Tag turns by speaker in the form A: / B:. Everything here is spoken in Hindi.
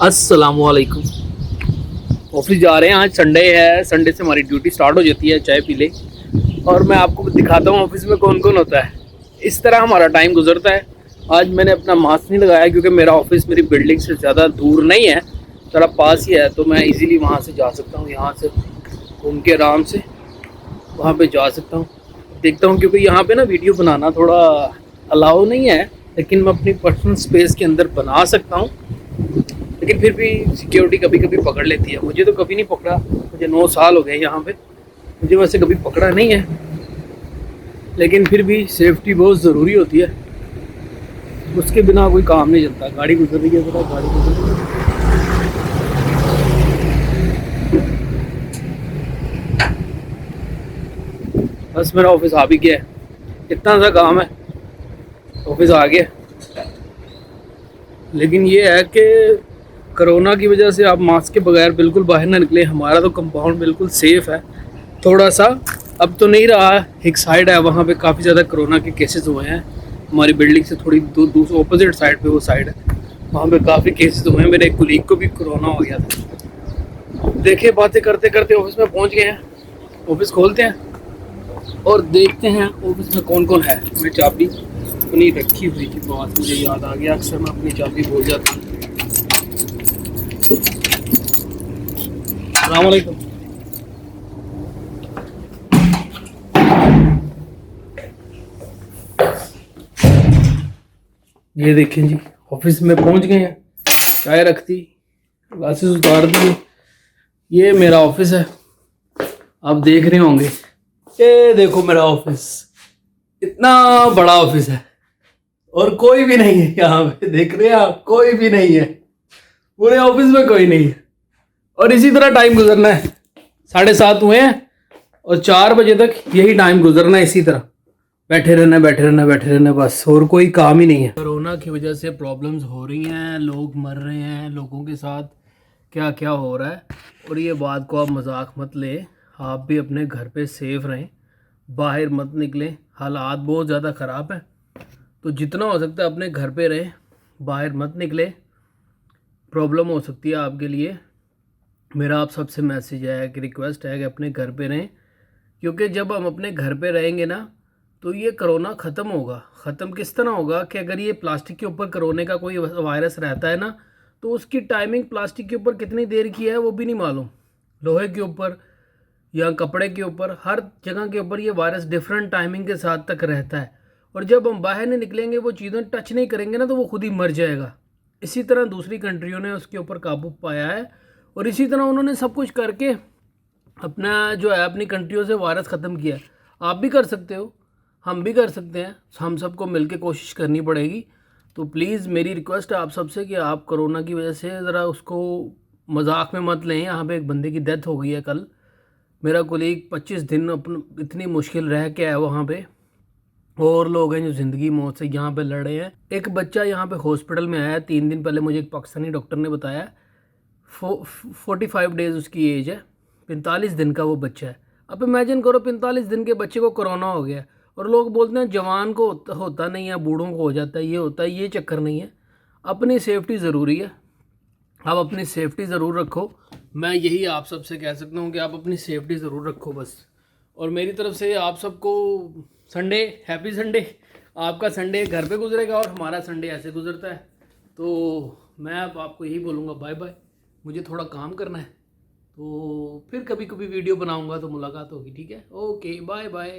A: अस्सलाम वालेकुम। ऑफिस जा रहे हैं, आज संडे है। संडे से हमारी ड्यूटी स्टार्ट हो जाती है, चाय पी ले और मैं आपको दिखाता हूँ ऑफिस में कौन कौन होता है। इस तरह हमारा टाइम गुजरता है। आज मैंने अपना मास्क नहीं लगाया क्योंकि मेरा ऑफिस मेरी बिल्डिंग से ज़्यादा दूर नहीं है, थोड़ा पास ही है, तो मैं इजीली वहाँ से जा सकता हूँ। यहाँ से घूम के आराम से वहाँ पे जा सकता हूँ। देखता हूँ क्योंकि यहाँ पे ना वीडियो बनाना थोड़ा अलाउ नहीं है, लेकिन मैं अपनी पर्सनल स्पेस के अंदर बना सकता हूँ। लेकिन फिर भी सिक्योरिटी कभी कभी पकड़ लेती है। मुझे तो कभी नहीं पकड़ा, मुझे 9 साल हो गए यहाँ पे, मुझे वैसे कभी पकड़ा नहीं है, लेकिन फिर भी सेफ्टी बहुत ज़रूरी होती है, उसके बिना कोई काम नहीं चलता। गाड़ी गुजर रही है, ज़रा गाड़ी गुजर रही है। बस मेरा ऑफिस आ भी गया है, इतना सा काम है, ऑफिस आ गया। लेकिन ये है कि कोरोना की वजह से आप मास्क के बगैर बिल्कुल बाहर ना निकले। हमारा तो कंपाउंड बिल्कुल सेफ़ है, थोड़ा सा अब तो नहीं रहा। एक साइड है वहाँ पे काफ़ी ज़्यादा कोरोना के केसेस हुए हैं, हमारी बिल्डिंग से थोड़ी दूसरी ऑपोजिट साइड पे वो साइड है, वहाँ पे काफ़ी केसेस हुए हैं। मेरे एक कुलीग को भी कोरोना हो गया था। देखे बातें करते करते ऑफिस में पहुँच गए हैं। ऑफिस खोलते हैं और देखते हैं ऑफिस में कौन कौन है। मैं चाबी अपनी रखी हुई थी, बात मुझे याद आ गया, अक्सर मैं अपनी चाबी भूल जाता हूँ। अस्सलाम वालेकुम। ये देखें जी, ऑफिस में पहुंच गए हैं। चाय रख दी, ग्लासेस उतार दिए। ये मेरा ऑफिस है, आप देख रहे होंगे। ये देखो मेरा ऑफिस, इतना बड़ा ऑफिस है और कोई भी नहीं है यहाँ पे। देख रहे हैं आप, कोई भी नहीं है, पूरे ऑफिस में कोई नहीं है। और इसी तरह टाइम गुजरना है। 7:30 हुए हैं और 4 बजे तक यही टाइम गुजरना है, इसी तरह बैठे रहना बैठे रहना बैठे रहना, बस और कोई काम ही नहीं है। कोरोना की वजह से प्रॉब्लम्स हो रही हैं, लोग मर रहे हैं, लोगों के साथ क्या क्या हो रहा है। और ये बात को आप मजाक मत ले, आप भी अपने घर पे सेफ रहें, बाहर मत निकलें। हालात बहुत ज़्यादा ख़राब हैं, तो जितना हो सकता है अपने घर पे रहें, बाहर मत निकले, प्रॉब्लम हो सकती है आपके लिए। मेरा आप सबसे मैसेज है कि रिक्वेस्ट है कि अपने घर पे रहें, क्योंकि जब हम अपने घर पे रहेंगे ना तो ये कोरोना ख़त्म होगा। ख़त्म किस तरह होगा कि अगर ये प्लास्टिक के ऊपर कोरोना का कोई वायरस रहता है ना, तो उसकी टाइमिंग प्लास्टिक के ऊपर कितनी देर की है वो भी नहीं मालूम। लोहे के ऊपर या कपड़े के ऊपर, हर जगह के ऊपर ये वायरस डिफरेंट टाइमिंग के साथ तक रहता है। और जब हम बाहर नहीं निकलेंगे, वो चीज़ें टच नहीं करेंगे ना, तो वो खुद ही मर जाएगा। इसी तरह दूसरी कंट्रियों ने उसके ऊपर काबू पाया है, और इसी तरह उन्होंने सब कुछ करके अपना जो है अपनी कंट्रियों से वायरस ख़त्म किया। आप भी कर सकते हो, हम भी कर सकते हैं, हम सबको मिलके कोशिश करनी पड़ेगी। तो प्लीज़ मेरी रिक्वेस्ट है आप सबसे कि आप कोरोना की वजह से ज़रा उसको मजाक में मत लें। यहाँ पे एक बंदे की डेथ हो गई है कल, मेरा कोलीग 25 दिन अपन इतनी मुश्किल रह के आया वहाँ पे, और लोग हैं जो ज़िंदगी मौत से यहाँ पे लड़े हैं। एक बच्चा यहाँ पे हॉस्पिटल में आया 3 दिन पहले, मुझे एक पाकिस्तानी डॉक्टर ने बताया। 45 डेज़ उसकी एज है, 45 दिन का वो बच्चा है। अब इमेजिन करो 45 दिन के बच्चे को कोरोना हो गया, और लोग बोलते हैं जवान को होता नहीं है, बूढ़ों को हो जाता है, ये होता है। ये चक्कर नहीं है, अपनी सेफ्टी ज़रूरी है। आप अपनी सेफ्टी ज़रूर रखो, मैं यही आप सबसे कह सकता हूँ कि आप अपनी सेफ्टी ज़रूर रखो बस। और मेरी तरफ से आप सबको संडे, हैप्पी संडे। आपका संडे घर पे गुजरेगा और हमारा संडे ऐसे गुजरता है। तो मैं अब आपको यही बोलूँगा, बाय बाय, मुझे थोड़ा काम करना है, तो फिर कभी कभी वीडियो बनाऊँगा तो मुलाकात होगी, ठीक है? Okay, bye bye.